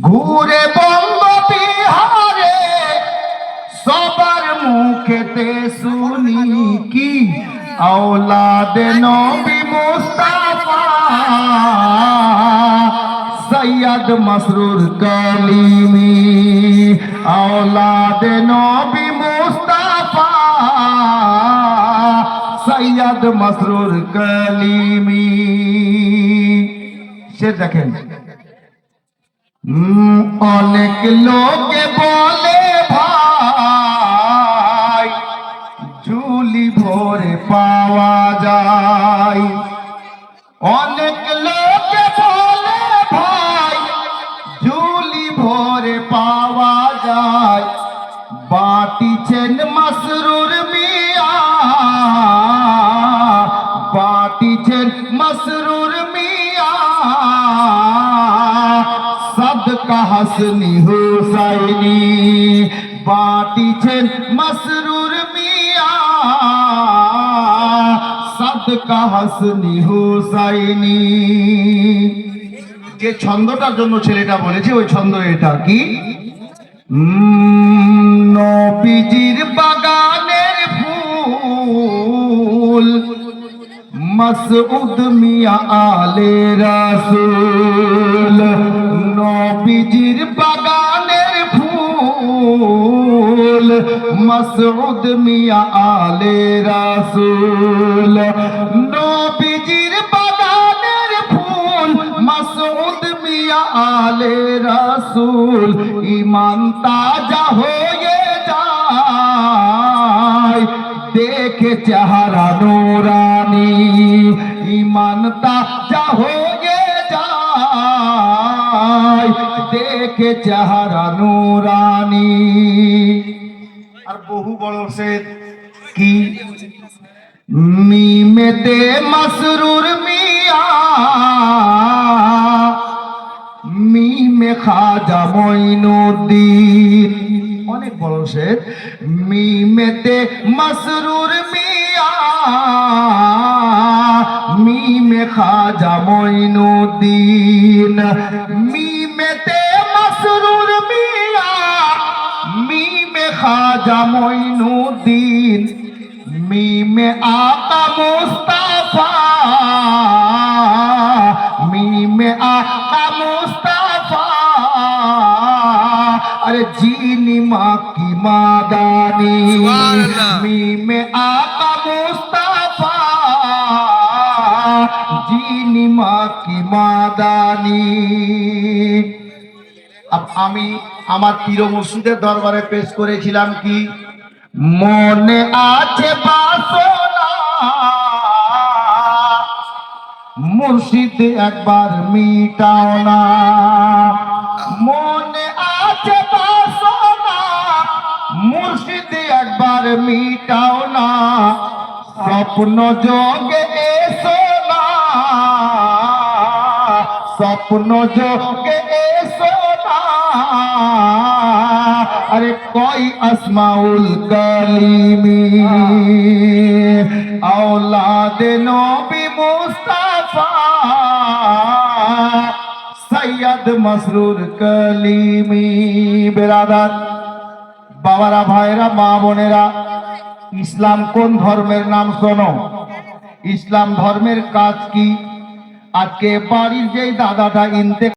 ঘুরে বঙ্গ বিহারে সবার মুখেতে শুনি কি औलादे नबी मुस्ताफा सैयद मसरूर कलीमी औलादे नबी मुस्ताफा सैयद मसरूर कलीमी সে দেখেন অনেক লোকে বলে ভাই ঝুলি ভরে পাওয়া যায়। অনেক লোকে বলে ভাই ঝুলি ভরে পাওয়া যায়। বাটিছেন মসরুর মিয়া, বাটিছেন মসরুর মিয়া सदका हसनी हुसैनी बाटीছেন मसरूर मिया सदका हसनी हुसैनी। যে ছন্দটার জন্য ছেলেটা বলেছে ওই ছন্দ এটা কি, নবীজির বাগানের ফুল मसऊद मिया आले रसूल। नबीजिर बागानेर फूल मसऊद मिया आले रसूल। नबीजिर बागानेर फूल मसऊद मिया आले रसूल। ईमान ताजा होए जाए देखे चेहरा नूरानी, ईमान ताजा होए जाए देखे चेहरा नूरानी। और बहु बड़ो से की मीमेते मसरूर मिया मीमे खाजा मोइनुद्दीन। অনেক বড় শের মিমেতে মসরুর মিয়া মিমে খাজা মঈনুদ্দিন। মিমেতে মসরুর মিয়া মিমে খাজা মঈনুদ্দিন। মিমে আকা মুস্তাফা মিমে আকা মুস্তাফা। अरे जीनी माँ की मादानी मीमे आका मुस्ताफा जीनी माँ की मादानी। अब आमी आमार पीर मुर्शिদের দরবারে পেশ করেছিলাম কি মনে আছে বাসনা মুর্শিদ একবার মিটাও না। মনে আছে বাসনা মুর্শিদ একবার মিটাও না। স্বপ্ন যোগে এসো না স্বপ্ন যোগে এসো না। अरे कोई अस्माउल कलीमी औलादे नबी मुस्ताफा सैयद मसरूर कलीमी। बेरादार बाबारा भाईरा मा बोनेरा इस्लाम कोन धर्मेर नाम शोनो, इस्लाम धर्मेर काज की। आज के बाड़ीर जे दादाटा इनते